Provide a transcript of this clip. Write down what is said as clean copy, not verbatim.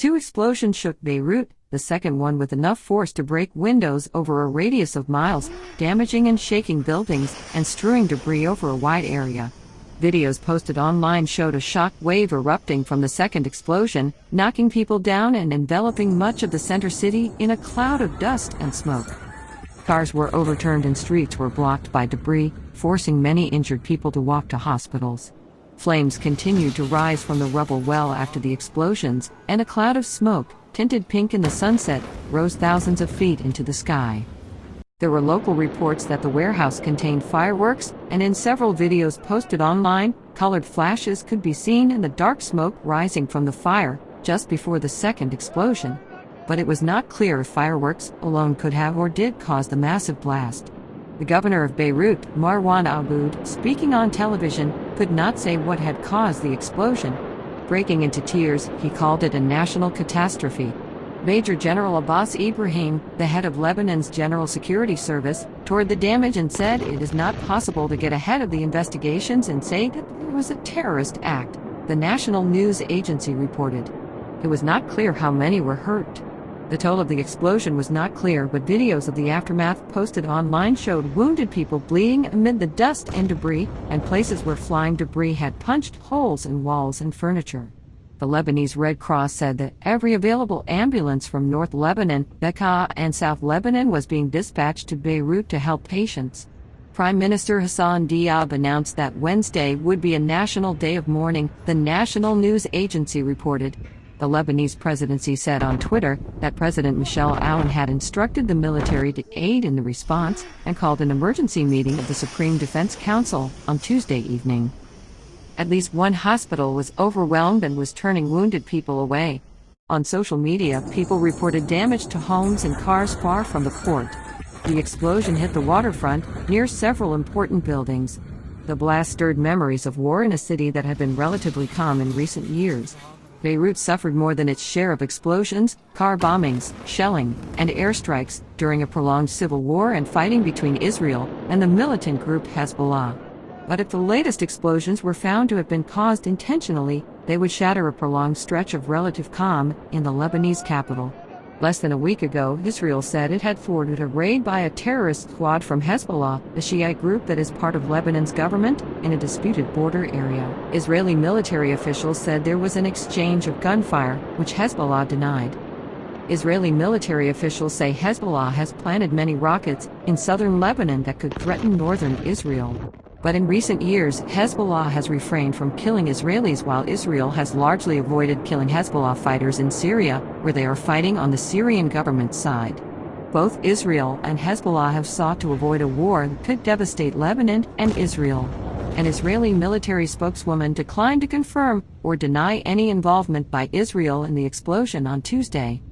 Two explosions shook Beirut, the second one with enough force to break windows over a radius of miles, damaging and shaking buildings and strewing debris over a wide area. Videos posted online showed a shock wave erupting from the second explosion, knocking people down and enveloping much of the center city in a cloud of dust and smoke. Cars were overturned and streets were blocked by debris, forcing many injured people to walk to hospitals. Flames continued to rise from the rubble well after the explosions, and a cloud of smoke, tinted pink in the sunset, rose thousands of feet into the sky. There were local reports that the warehouse contained fireworks, and in several videos posted online, colored flashes could be seen in the dark smoke rising from the fire just before the second explosion. But it was not clear if fireworks alone could have or did cause the massive blast. The governor of Beirut, Marwan Aboud, speaking on television, could not say what had caused the explosion. Breaking into tears, he called it a national catastrophe. Major General Abbas Ibrahim, the head of Lebanon's General Security Service, toured the damage and said it is not possible to get ahead of the investigations and say that there was a terrorist act, the national news agency reported. It was not clear how many were hurt. The toll of the explosion was not clear, but videos of the aftermath posted online showed wounded people bleeding amid the dust and debris, and places where flying debris had punched holes in walls and furniture. The Lebanese Red Cross said that every available ambulance from North Lebanon, Bekaa, and South Lebanon was being dispatched to Beirut to help patients. Prime Minister Hassan Diab announced that Wednesday would be a national day of mourning, the national news agency reported. The Lebanese presidency said on Twitter that President Michel Aoun had instructed the military to aid in the response and called an emergency meeting of the Supreme Defense Council on Tuesday evening. At least one hospital was overwhelmed and was turning wounded people away. On social media, people reported damage to homes and cars far from the port. The explosion hit the waterfront, near several important buildings. The blast stirred memories of war in a city that had been relatively calm in recent years. Beirut suffered more than its share of explosions, car bombings, shelling, and airstrikes during a prolonged civil war and fighting between Israel and the militant group Hezbollah. But if the latest explosions were found to have been caused intentionally, they would shatter a prolonged stretch of relative calm in the Lebanese capital. Less than a week ago, Israel said it had thwarted a raid by a terrorist squad from Hezbollah, the Shiite group that is part of Lebanon's government, in a disputed border area. Israeli military officials said there was an exchange of gunfire, which Hezbollah denied. Israeli military officials say Hezbollah has planted many rockets in southern Lebanon that could threaten northern Israel. But in recent years, Hezbollah has refrained from killing Israelis, while Israel has largely avoided killing Hezbollah fighters in Syria, where they are fighting on the Syrian government side. Both Israel and Hezbollah have sought to avoid a war that could devastate Lebanon and Israel. An Israeli military spokeswoman declined to confirm or deny any involvement by Israel in the explosion on Tuesday.